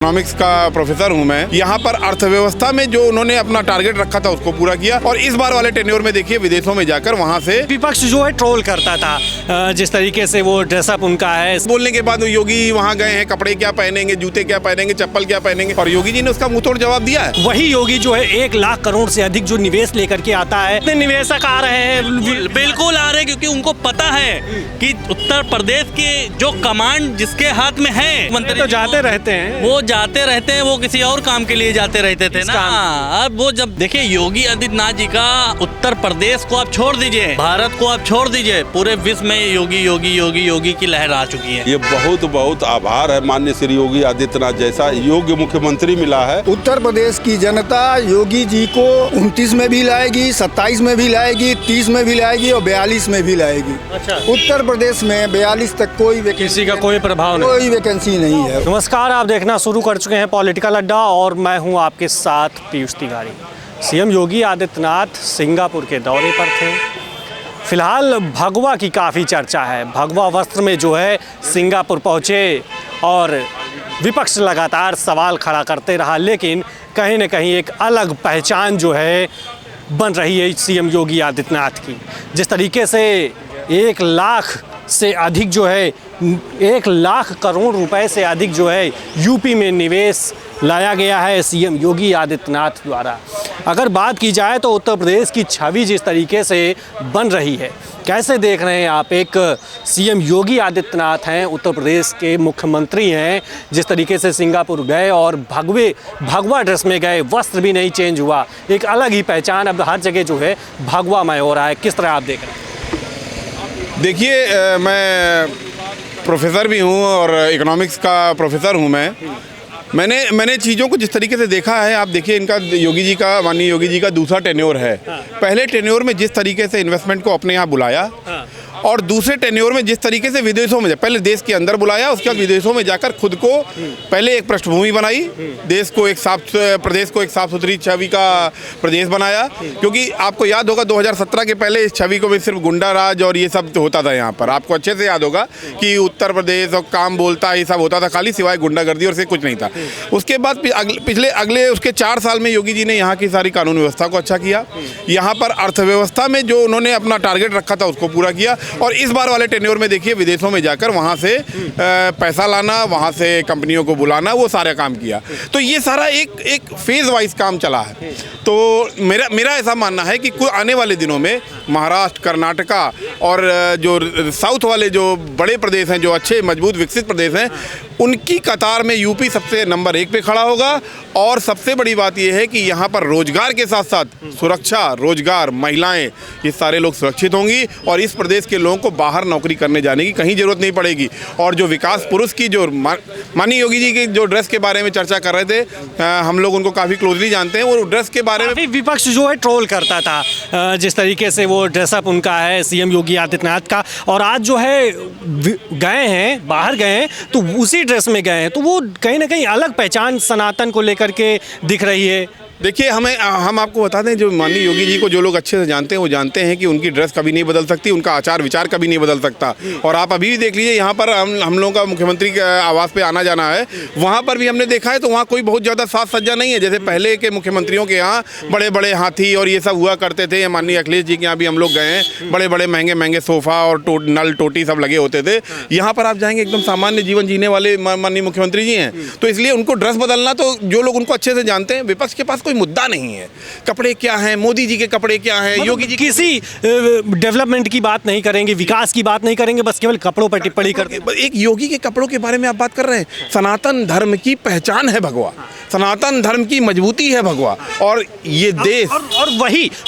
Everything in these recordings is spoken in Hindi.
इकोनॉमिक्स का प्रोफेसर हूं मैं। यहाँ पर अर्थव्यवस्था में जो उन्होंने अपना टारगेट रखा था उसको पूरा किया और इस बार वाले टेन्योर में देखिए विदेशों में जाकर वहाँ से विपक्ष जो है ट्रोल करता था जिस तरीके से वो ड्रेसअप उनका है। बोलने के बाद योगी वहाँ गए हैं, कपड़े क्या पहनेंगे, जूते क्या पहनेंगे, चप्पल क्या पहनेंगे, और योगी जी ने उसका मुंह तोड़ जवाब दिया है। वही योगी जो है 1 लाख करोड़ से अधिक जो निवेश लेकर के आता है, इतने निवेशक आ रहे हैं, बिल्कुल आ रहे हैं, क्योंकि उनको पता है कि उत्तर प्रदेश के जो कमांड जिसके हाथ में है, मंत्री तो जाते रहते हैं, वो जाते रहते हैं, वो किसी और काम के लिए जाते रहते थे ना। अब वो जब देखिए योगी आदित्यनाथ जी का उत्तर प्रदेश को आप छोड़ दीजिए, भारत को आप छोड़ दीजिए, पूरे विश्व में योगी योगी योगी योगी की लहर आ चुकी है। ये बहुत बहुत आभार है माननीय श्री योगी आदित्यनाथ जैसा योग्य मुख्यमंत्री मिला है। उत्तर प्रदेश की जनता योगी जी को 29 में भी लाएगी, 27 में भी लाएगी, 30 में भी लाएगी और 42 में भी लाएगी। अच्छा। उत्तर प्रदेश में 42 तक किसी का कोई प्रभाव नहीं, कोई वैकेंसी नहीं है। नमस्कार, आप देखना शुरू कर चुके हैं पॉलिटिकल अड्डा और मैं हूं आपके साथ पीयूष तिवारी। सीएम योगी आदित्यनाथ सिंगापुर के दौरे पर थे। फिलहाल भगवा की काफ़ी चर्चा है। भगवा वस्त्र में जो है सिंगापुर पहुंचे और विपक्ष लगातार सवाल खड़ा करते रहा, लेकिन कहीं न कहीं एक अलग पहचान जो है बन रही है सीएम योगी आदित्यनाथ की। जिस तरीके से 1 लाख से अधिक जो है 1 लाख करोड़ रुपए से अधिक जो है यूपी में निवेश लाया गया है सीएम योगी आदित्यनाथ द्वारा। अगर बात की जाए तो उत्तर प्रदेश की छवि जिस तरीके से बन रही है, कैसे देख रहे हैं आप? एक सीएम योगी आदित्यनाथ हैं, उत्तर प्रदेश के मुख्यमंत्री हैं, जिस तरीके से सिंगापुर गए और भगवा ड्रेस में गए, वस्त्र भी नहीं चेंज हुआ, एक अलग ही पहचान अब हर जगह जो है भगवामय हो रहा है। किस तरह आप देख रहे हैं? देखिए, मैं प्रोफेसर भी हूँ और इकोनॉमिक्स का प्रोफेसर हूँ मैं। मैंने चीज़ों को जिस तरीके से देखा है, आप देखिए इनका माननीय योगी जी का दूसरा टेन्योर है। पहले टेन्योर में जिस तरीके से इन्वेस्टमेंट को अपने यहाँ बुलाया और दूसरे टेन्योर में जिस तरीके से विदेशों में, पहले देश के अंदर बुलाया, उसके बाद विदेशों में जाकर खुद को पहले एक पृष्ठभूमि बनाई, प्रदेश को एक साफ सुथरी छवि का प्रदेश बनाया। क्योंकि आपको याद होगा 2017 के पहले इस छवि को भी सिर्फ गुंडा राज और ये सब होता था यहाँ पर। आपको अच्छे से याद होगा कि उत्तर प्रदेश और काम बोलता ये सब होता था, खाली सिवाय गुंडागर्दी और से कुछ नहीं था। उसके बाद अगले उसके 4 साल में योगी जी ने यहाँ की सारी कानून व्यवस्था को अच्छा किया। यहाँ पर अर्थव्यवस्था में जो उन्होंने अपना टारगेट रखा था उसको पूरा किया और इस बार वाले टेन्योर में देखिए विदेशों में जाकर वहाँ से पैसा लाना, वहाँ से कंपनियों को बुलाना, वो सारा काम किया। तो ये सारा एक फेज वाइज काम चला है। तो मेरा ऐसा मानना है कि आने वाले दिनों में महाराष्ट्र, कर्नाटका और जो साउथ वाले जो बड़े प्रदेश हैं, जो अच्छे मजबूत विकसित प्रदेश हैं, उनकी कतार में यूपी सबसे नंबर 1 पे खड़ा होगा। और सबसे बड़ी बात यह है कि यहाँ पर रोजगार के साथ साथ सुरक्षा, रोजगार, महिलाएं, ये सारे लोग सुरक्षित होंगी और इस प्रदेश के लोगों को बाहर नौकरी करने जाने की कहीं जरूरत नहीं पड़ेगी। और जो विकास पुरुष की जो माननीय योगी जी की जो ड्रेस के बारे में चर्चा कर रहे थे, हम लोग उनको काफ़ी क्लोजली जानते हैं, वो ड्रेस के बारे में विपक्ष जो है ट्रोल करता था जिस तरीके से वो ड्रेसअप उनका है सीएम योगी आदित्यनाथ का, और आज जो है गए हैं, बाहर गए हैं तो उसी ड्रेस में गए हैं, तो वो कहीं ना कहीं अलग पहचान सनातन को लेकर के दिख रही है। देखिए, हम आपको बता दें, जो माननीय योगी जी को जो लोग अच्छे से जानते हैं वो जानते हैं कि उनकी ड्रेस कभी नहीं बदल सकती, उनका आचार विचार कभी नहीं बदल सकता। और आप अभी भी देख लीजिए, यहाँ पर हम लोगों का मुख्यमंत्री के आवास पे आना जाना है, वहाँ पर भी हमने देखा है तो वहाँ कोई बहुत ज़्यादा साज सज्जा नहीं है। जैसे पहले के मुख्यमंत्रियों के यहाँ बड़े बड़े हाथी और ये सब हुआ करते थे, माननीय अखिलेश जी के यहाँ भी हम लोग गए हैं, बड़े बड़े महंगे महंगे सोफ़ा और नल टोटी सब लगे होते थे। यहाँ पर आप जाएंगे एकदम सामान्य जीवन जीने वाले माननीय मुख्यमंत्री जी हैं। तो इसलिए उनको ड्रेस बदलना, तो जो लोग उनको अच्छे से जानते हैं, विपक्ष के पास कोई मुद्दा नहीं है। कपड़े क्या हैं, मोदी जी के कपड़े क्या हैं, योगी जी किसी डेवलपमेंट की बात नहीं करेंगे, विकास की बात नहीं करेंगे, बस केवल कपड़ों पर टिप्पणी करते। एक योगी के कपड़ों के बारे में आप बात कर रहे हैं। सनातन धर्म की पहचान है भगवा, सनातन धर्म की मजबूती है भगवा, और ये देश और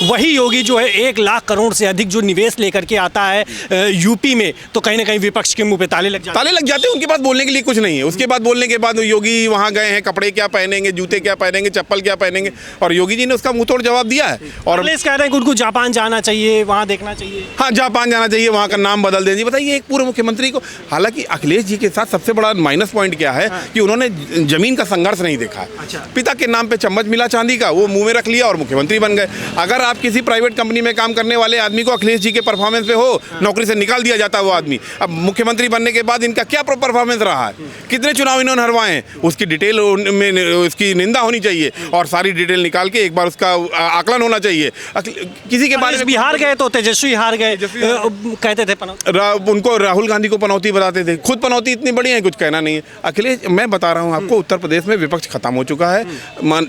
वही योगी जो है 1 लाख करोड़ से अधिक जो निवेश लेकर के आता है यूपी में, तो कहीं ना कहीं विपक्ष के मुंह पे ताले लग जाते हैं। उनके पास बोलने के लिए कुछ नहीं है। उसके बाद बोलने के बाद योगी वहाँ गए हैं, कपड़े क्या पहनेंगे, जूते क्या पहनेंगे, चप्पल क्या पहनेंगे, और योगी जी ने उसका मुंह तोड़ जवाब दिया है। और कह रहे हैं कि उनको जापान जाना चाहिए, वहाँ देखना चाहिए। हाँ, जापान जाना चाहिए, वहाँ का नाम बदल दें। बताइए एक पूर्व मुख्यमंत्री को, हालांकि अखिलेश जी के साथ सबसे बड़ा माइनस पॉइंट क्या है कि उन्होंने जमीन का संघर्ष नहीं देखा। पिता के नाम पे चम्मच मिला चांदी का, वो मुंह में रख लिया और मुख्यमंत्री बन गए। अगर आप किसी प्राइवेट कंपनी में काम करने वाले आदमी को अखिलेश जी के परफॉर्मेंस पे हो, नौकरी से निकाल दिया जाता है वो आदमी। अब मुख्यमंत्री बनने के बाद इनका क्या परफॉर्मेंस रहा है, कितने चुनाव इन्होंने हरवाए हैं, उसकी डिटेल में उसकी निंदा होनी चाहिए और सारी डिटेल निकाल के एक बार उसका आकलन होना चाहिए। किसी के बारे में बिहार गए तो तेजस्वी हार गए, कहते थे उनको राहुल गांधी को पनौती बताते थे, खुद पनौती इतनी बड़ी है कुछ कहना नहीं है। अखिलेश, मैं बता रहा हूँ आपको, उत्तर प्रदेश में विपक्ष खत्म हो चुका है।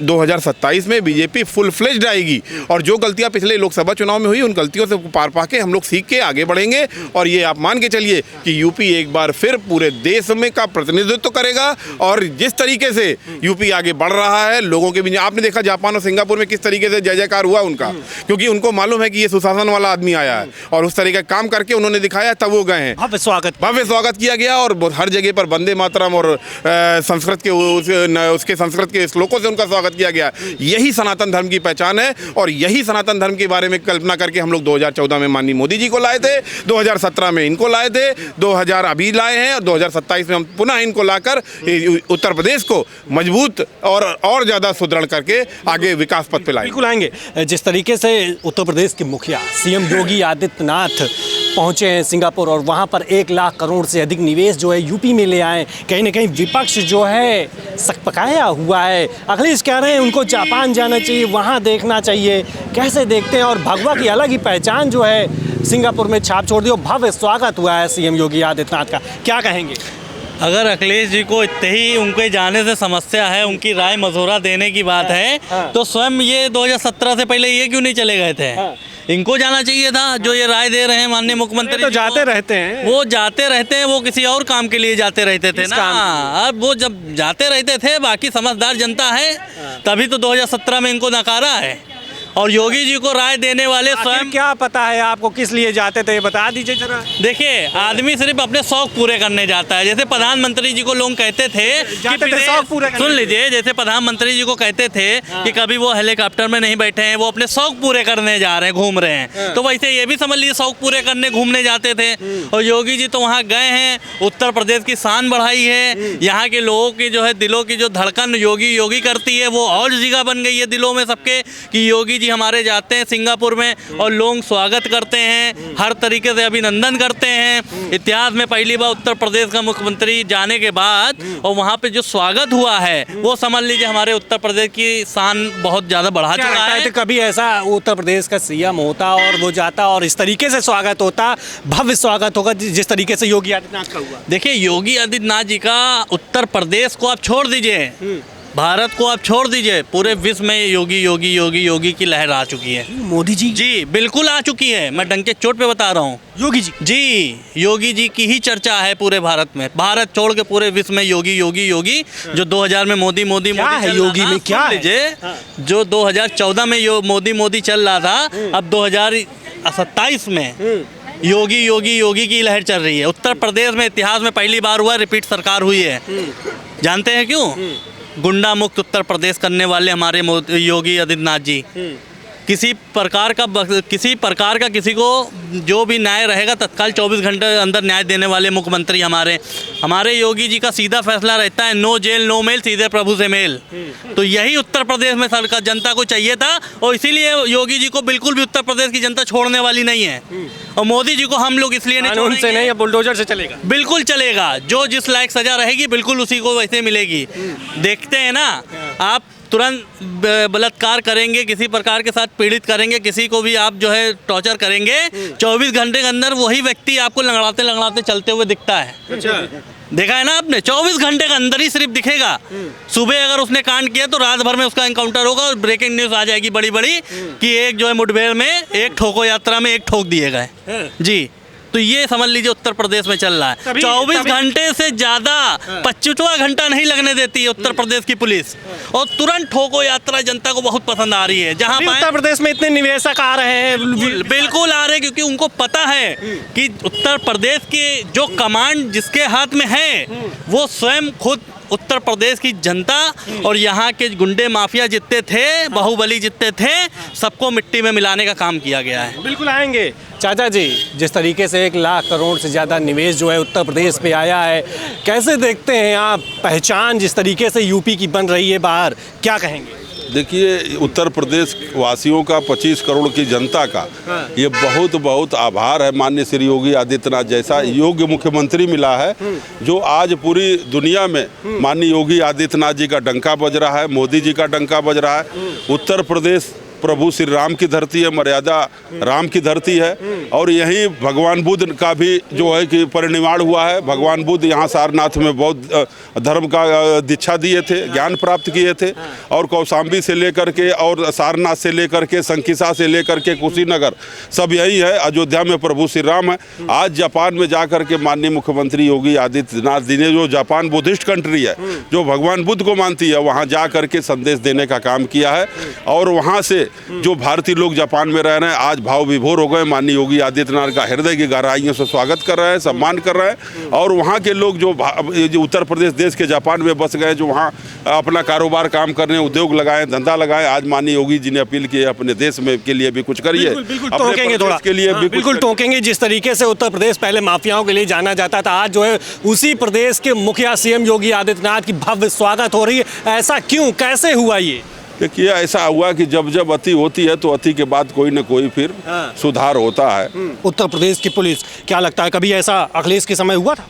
2027 में बीजेपी फुल फ्लेज्ड आएगी और जो गलतियां पिछले लोकसभा चुनाव में हुई उन गलतियों से पार पाके हम लोग सीख के आगे बढ़ेंगे और ये आप मान के चलिए कि यूपी एक बार फिर पूरे देश में का प्रतिनिधित्व करेगा। और जिस तरीके से यूपी आगे बढ़ रहा है, लोगों के भी, आपने देखा जापान और सिंगापुर में किस तरीके से जय जयकार हुआ उनका, क्योंकि उनको मालूम है कि ये सुशासन वाला आदमी आया है और उस तरीके का काम करके उन्होंने दिखाया, तब वो गए हैं। भव्य स्वागत किया गया और हर जगह पर वंदे मातरम और संस्कृत के उसके संस्कृत के श्लोकों से उनका स्वागत किया गया। यही सनातन धर्म की पहचान है और यही सनातन धर्म के बारे में कल्पना करके हम लोग 2014 में माननीय मोदी जी को लाए थे, 2017 में इनको लाए थे, 2000 अभी लाए हैं और 2027 में हम पुनः इनको लाकर उत्तर प्रदेश को मजबूत और ज़्यादा सुदृढ़ करके आगे विकास पथ पे लाएंगे। बिल्कुल आएंगे। जिस तरीके से उत्तर प्रदेश के मुखिया सीएम योगी आदित्यनाथ पहुंचे हैं सिंगापुर और वहां पर 1 लाख करोड़ से अधिक निवेश जो है यूपी में ले आए, कहीं ना कहीं विपक्ष जो है सकपकाया हुआ है। अखिलेश कह रहे हैं उनको जापान जाना चाहिए, वहां देखना चाहिए, कैसे देखते हैं? और भगवा की अलग ही पहचान जो है सिंगापुर में छाप छोड़ दी और भव्य स्वागत हुआ है सीएम योगी आदित्यनाथ का, क्या कहेंगे? अगर अखिलेश जी को इतने ही उनके जाने से समस्या है, उनकी राय मशवरा देने की बात है, तो स्वयं ये 2017 से पहले ये क्यों नहीं चले गए थे? इनको जाना चाहिए था, जो ये राय दे रहे हैं माननीय मुख्यमंत्री। तो जाते रहते हैं, वो जाते रहते हैं, वो किसी और काम के लिए जाते रहते थे ना। अब वो जब जाते रहते थे, बाकी समझदार जनता है, तभी तो 2017 में इनको नकारा है। और योगी जी को राय देने वाले स्वयं, क्या पता है आपको किस लिए जाते थे, बता दीजिए जरा। देखिए, आदमी सिर्फ अपने शौक पूरे करने जाता है। जैसे प्रधानमंत्री जी को लोग कहते थे कि शौक पूरे, सुन लीजिए, जैसे प्रधानमंत्री जी को कहते थे कि कभी वो हेलीकॉप्टर में नहीं बैठे हैं, वो अपने शौक पूरे करने जा रहे हैं, घूम रहे हैं, तो वैसे ये भी समझ लीजिए शौक पूरे करने घूमने जाते थे। और योगी जी तो वहाँ गए हैं, उत्तर प्रदेश की शान बढ़ाई है, यहाँ के लोगों की जो है दिलों की जो धड़कन योगी योगी करती है वो और जगह बन गई है दिलों में सबके, कि योगी जी हमारे जाते हैं सिंगापुर में और लोग स्वागत करते हैं, हर तरीके से अभिनंदन करते हैं। इतिहास में पहली बार उत्तर प्रदेश का मुख्यमंत्री जाने के बाद और वहाँ पे जो स्वागत हुआ है वो समझ लीजिए हमारे उत्तर प्रदेश की शान बहुत ज़्यादा बढ़ा चुका है। तो कभी ऐसा उत्तर प्रदेश का सीएम होता और वो जाता और इस तरीके से स्वागत होता, भव्य स्वागत होगा जिस तरीके से योगी आदित्यनाथ का हुआ? देखिए, योगी आदित्यनाथ जी का उत्तर प्रदेश को आप छोड़ दीजिए, भारत को आप छोड़ दीजिए, पूरे विश्व में योगी योगी योगी योगी की लहर आ चुकी है। मोदी जी? जी बिल्कुल आ चुकी है, मैं डंके चोट पे बता रहा हूँ। योगी जी? जी, योगी जी की ही चर्चा है पूरे भारत में, भारत छोड़ के पूरे विश्व में योगी योगी योगी। जो 2000 में मोदी मोदी क्या मोदी है योगी में, क्या लीजिए, जो 2014 में मोदी मोदी चल रहा था, अब 2027 में योगी योगी योगी की लहर चल रही है। उत्तर प्रदेश में इतिहास में पहली बार हुआ रिपीट सरकार हुई है। जानते हैं क्यों? गुंडा मुक्त उत्तर प्रदेश करने वाले हमारे योगी आदित्यनाथ जी, किसी प्रकार का किसी को जो भी न्याय रहेगा तत्काल 24 घंटे अंदर न्याय देने वाले मुख्यमंत्री हमारे योगी जी का सीधा फैसला रहता है, नो जेल नो मेल, सीधे प्रभु से मेल। तो यही उत्तर प्रदेश में सरकार जनता को चाहिए था और इसीलिए योगी जी को बिल्कुल भी उत्तर प्रदेश की जनता छोड़ने वाली नहीं है। और मोदी जी को हम लोग इसलिए नहीं छोड़ेंगे, नहीं, बुलडोजर से चलेगा, बिल्कुल चलेगा। जो जिस लायक सजा रहेगी बिल्कुल उसी को वैसे मिलेगी। देखते हैं ना, आप तुरंत बलात्कार करेंगे, किसी प्रकार के साथ पीड़ित करेंगे, किसी को भी आप जो है टॉर्चर करेंगे, 24 घंटे के अंदर वही व्यक्ति आपको लंगड़ाते लंगड़ाते चलते हुए दिखता है। अच्छा। देखा है ना आपने, 24 घंटे के अंदर ही सिर्फ दिखेगा। सुबह अगर उसने कांड किया तो रात भर में उसका एनकाउंटर होगा और ब्रेकिंग न्यूज आ जाएगी बड़ी बड़ी कि एक जो है मुठभेड़ में, एक ठोको यात्रा में एक ठोक दिए गए। जी, तो ये समझ लीजिए उत्तर प्रदेश में चल रहा है। 24 घंटे से ज्यादा 25वां घंटा नहीं लगने देती है उत्तर प्रदेश की पुलिस और तुरंत ठोको यात्रा जनता को बहुत पसंद आ रही है। जहां उत्तर प्रदेश में इतने निवेशक आ रहे हैं, बिल्कुल आ रहे हैं, क्योंकि उनको पता है कि उत्तर प्रदेश की जो कमांड जिसके हाथ में है वो स्वयं खुद उत्तर प्रदेश की जनता और यहाँ के गुंडे माफिया जितने थे, बाहुबली जितने थे, सबको मिट्टी में मिलाने का काम किया गया है। बिल्कुल आएंगे। चाचा जी, जिस तरीके से 1 लाख करोड़ से ज़्यादा निवेश जो है उत्तर प्रदेश पे आया है, कैसे देखते हैं आप पहचान जिस तरीके से यूपी की बन रही है बाहर, क्या कहेंगे? देखिए, उत्तर प्रदेश वासियों का, 25 करोड़ की जनता का ये बहुत बहुत आभार है। माननीय श्री योगी आदित्यनाथ जैसा योग्य मुख्यमंत्री मिला है, जो आज पूरी दुनिया में माननीय योगी आदित्यनाथ जी का डंका बज रहा है, मोदी जी का डंका बज रहा है। उत्तर प्रदेश प्रभु श्री राम की धरती है, मर्यादा राम की धरती है, और यहीं भगवान बुद्ध का भी जो है कि परिनिर्वाण हुआ है। भगवान बुद्ध यहाँ सारनाथ में बौद्ध धर्म का दीक्षा दिए थे, ज्ञान प्राप्त किए थे, और कौशाम्बी से लेकर के और सारनाथ से लेकर के संकिसा से लेकर के कुशीनगर सब यही है। अयोध्या में प्रभु श्री राम है। आज जापान में जा कर के माननीय मुख्यमंत्री योगी आदित्यनाथ जी ने, जो जापान बुद्धिस्ट कंट्री है, जो भगवान बुद्ध को मानती है, वहाँ जा कर के संदेश देने का काम किया है। और वहाँ से जो भारतीय लोग जापान में रह रहे हैं, आज भाव विभोर हो गए। माननीय योगी आदित्यनाथ का हृदय की गहराइयों से स्वागत कर रहे हैं, सम्मान कर रहे हैं। और वहाँ के लोग जो उत्तर प्रदेश देश के जापान में बस गए, जो वहाँ अपना कारोबार काम करने, उद्योग लगाए, धंधा लगाए, आज माननीय योगी जी ने अपील की है, अपने देश में के लिए भी कुछ करिए, टोकेंगे थोड़ा के लिए भी बिल्कुल टोकेंगे। जिस तरीके से उत्तर प्रदेश पहले माफियाओं के लिए जाना जाता था, आज जो है उसी प्रदेश के मुखिया सीएम योगी आदित्यनाथ की भव्य स्वागत हो रही है। ऐसा क्यों, कैसे हुआ ये? देखिए, ऐसा हुआ कि जब जब अति होती है तो अति के बाद कोई न कोई फिर सुधार होता है। उत्तर प्रदेश की पुलिस, क्या लगता है कभी ऐसा अखिलेश के समय हुआ था?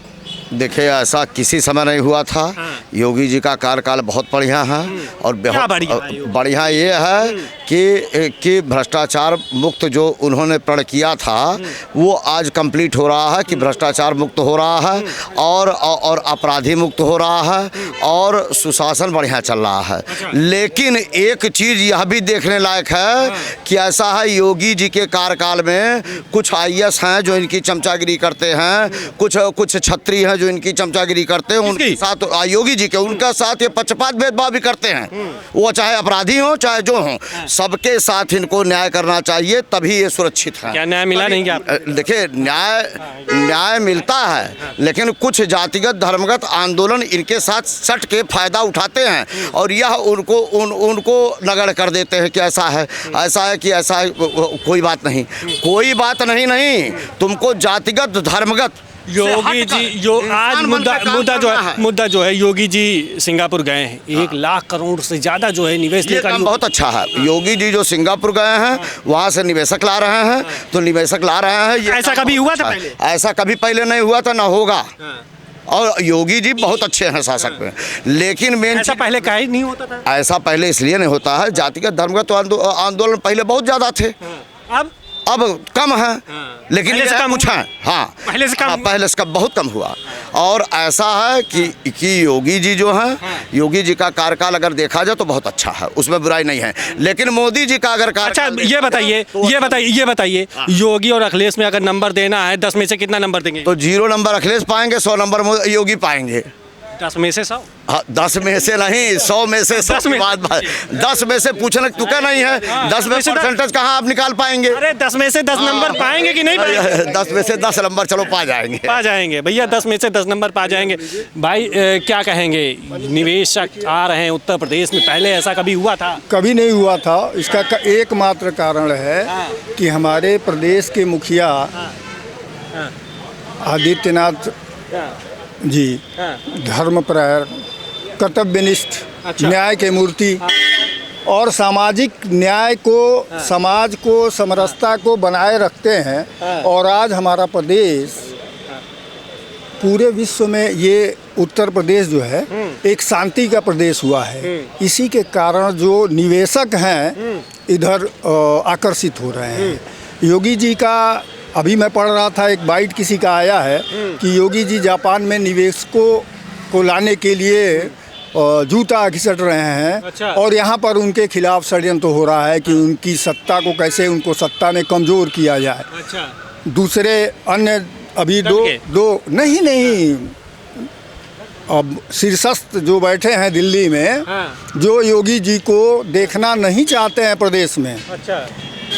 देखिए, ऐसा किसी समय नहीं हुआ था। योगी जी का कार्यकाल बहुत बढ़िया है, और क्या बढ़िया ये है कि भ्रष्टाचार मुक्त जो उन्होंने प्रण किया था वो आज कंप्लीट हो रहा है, कि भ्रष्टाचार मुक्त हो रहा है, और अपराधी मुक्त हो रहा है, और सुशासन बढ़िया चल रहा है। लेकिन एक चीज़ यह भी देखने लायक है कि ऐसा है, योगी जी के कार्यकाल में कुछ IAS हैं जो इनकी चमचागिरी करते हैं, कुछ छत्री हैं जो इनकी चमचागिरी करते हैं, उनके साथ योगी जी के, उनका साथ ये पक्षपात भेदभाव भी करते हैं। वो चाहे अपराधी हो चाहे जो हो, सबके साथ इनको न्याय करना चाहिए, तभी ये सुरक्षित है। क्या न्याय मिला नहीं क्या? देखिए, न्याय मिलता है, लेकिन कुछ जातिगत धर्मगत आंदोलन इनके साथ सट के फायदा उठाते हैं, और यह उनको नगड़ कर देते हैं कि ऐसा है कि ऐसा है। कोई बात नहीं, तुमको जातिगत धर्मगत योगी जी आज मुद्दा जो है योगी जी सिंगापुर गए हैं, 1 लाख करोड़ से ज्यादा जो है निवेश लेकर। बहुत अच्छा है, योगी जी जो सिंगापुर गए हैं वहाँ से निवेशक ला रहे हैं, तो निवेशक ला रहे हैं। ऐसा कभी हुआ था पहले? ऐसा कभी पहले नहीं हुआ था, ना होगा। और योगी जी बहुत अच्छे हैं शासक में, लेकिन मेन ऐसा पहले काहे नहीं होता था? ऐसा पहले इसलिए नहीं होता है, जातिगत धर्मगत आंदोलन पहले बहुत ज्यादा थे, अब कम है, लेकिन पहले से कम कुछ है। हाँ, पहले से कम बहुत कम हुआ। और ऐसा है कि योगी जी जो हैं, योगी जी का कार्यकाल अगर देखा जाए तो बहुत अच्छा है, उसमें बुराई नहीं है। लेकिन मोदी जी का अगर कार्यकाल, अच्छा ये बताइए योगी और अखिलेश में अगर नंबर देना है, 10 में से कितना नंबर देंगे? तो 0 नंबर अखिलेश पाएंगे, 100 नंबर योगी पाएंगे। 10 में से 100? हाँ, 10 में से नहीं, 100 में से 100 की बात। 10 में से पूछने तुका नहीं है, 10 में से परसेंटेज कहाँ आप निकाल पाएंगे? अरे 10 में से 10 नंबर पाएंगे कि नहीं पाएंगे? 10 में से 10 नंबर चलो पा जाएंगे भैया, 10 में से 10 नंबर पा जाएंगे। भाई क्या कहेंगे, निवेशक आ रहे हैं उत्तर प्रदेश में, पहले ऐसा कभी हुआ था? कभी नहीं हुआ था। इसका एकमात्र कारण है कि हमारे प्रदेश के मुखिया आदित्यनाथ जी धर्मपरायण, कर्तव्यनिष्ठ, न्याय के मूर्ति, और सामाजिक न्याय को, समाज को, समरसता को बनाए रखते हैं। और आज हमारा प्रदेश पूरे विश्व में, ये उत्तर प्रदेश जो है एक शांति का प्रदेश हुआ है। इसी के कारण जो निवेशक हैं इधर आकर्षित हो रहे हैं। योगी जी का, अभी मैं पढ़ रहा था, एक बाइट किसी का आया है कि योगी जी जापान में निवेशकों को लाने के लिए जूता घिसट रहे हैं। अच्छा। और यहाँ पर उनके खिलाफ षड्यंत्र हो रहा है कि उनकी सत्ता को कैसे, उनको सत्ता में कमज़ोर किया जाए। अच्छा। दूसरे अन्य अभी दो नहीं, अब शीर्षस्थ जो बैठे हैं दिल्ली में, जो योगी जी को देखना नहीं चाहते हैं प्रदेश में। अच्छा।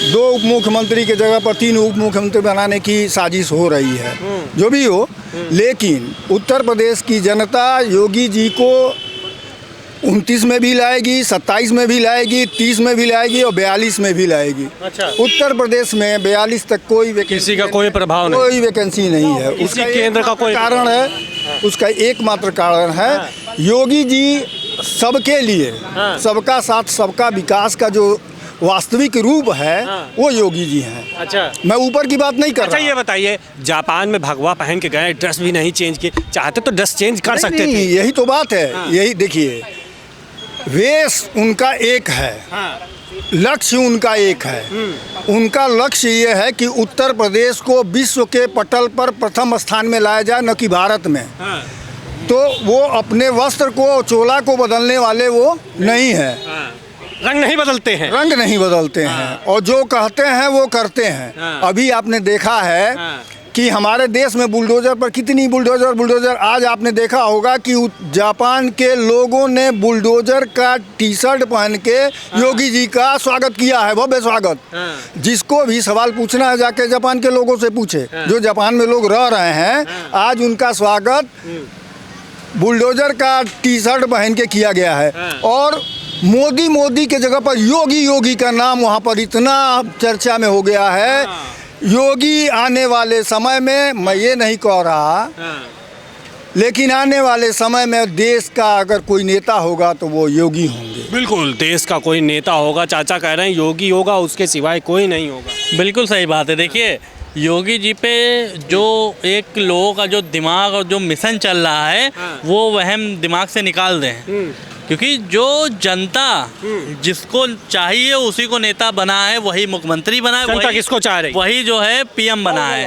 2 उप मुख्यमंत्री की जगह पर 3 उप मुख्यमंत्री बनाने की साजिश हो रही है। जो भी हो, लेकिन उत्तर प्रदेश की जनता योगी जी को 29 में भी लाएगी, 27 में भी लाएगी, 30 में भी लाएगी, और 42 में भी लाएगी। अच्छा। उत्तर प्रदेश में 42 तक किसी का कोई प्रभाव नहीं, कोई वैकेंसी नहीं है। उसका केंद्र का कोई कारण है, उसका एकमात्र कारण है योगी जी सबके लिए, हाँ। सबका साथ सबका विकास का जो वास्तविक रूप है, हाँ। वो योगी जी हैं। अच्छा, मैं ऊपर की बात नहीं कर अच्छा रहा। ये बताइए, जापान में भगवा पहन के गए, ड्रेस भी नहीं चेंज किए, चाहते तो ड्रेस चेंज कर सकते नहीं, थे। यही तो बात है। हाँ। यही देखिए, वेश उनका एक है, हाँ, लक्ष्य उनका एक है। उनका लक्ष्य ये है कि उत्तर प्रदेश को विश्व के पटल पर प्रथम स्थान में लाया जाए, न कि भारत में। हाँ, तो वो अपने वस्त्र को, चोला को बदलने वाले वो नहीं है, हाँ। रंग नहीं बदलते हैं। रंग नहीं बदलते हैं, और जो कहते हैं वो करते हैं। हाँ। अभी आपने देखा है हाँ। कि हमारे देश में बुलडोजर पर कितनी बुलडोजर, आज आपने देखा होगा कि जापान के लोगों ने बुलडोजर का टी शर्ट पहन के योगी जी का स्वागत किया है, भव्य स्वागत। हाँ। जिसको भी सवाल पूछना है जाके जापान के लोगों से पूछे, जो जापान में लोग रह रहे हैं, आज उनका स्वागत बुलडोजर का टी शर्ट पहन के किया गया है। और मोदी के जगह पर योगी का नाम वहाँ पर इतना चर्चा में हो गया है। योगी आने वाले समय में, मैं ये नहीं कह रहा, लेकिन आने वाले समय में देश का अगर कोई नेता होगा तो वो योगी होंगे। बिल्कुल, देश का कोई नेता होगा, चाचा कह रहे हैं योगी होगा, उसके सिवाय कोई नहीं होगा। बिल्कुल सही बात है। देखिए, योगी जी पे जो एक लोगों का जो दिमाग और जो मिशन चल रहा है, वो वहम दिमाग से निकाल दें। क्योंकि जो जनता जिसको चाहिए उसी को नेता बना है, वही मुख्यमंत्री बना है, जनता किसको चाह रही? वही जो है पीएम बना है।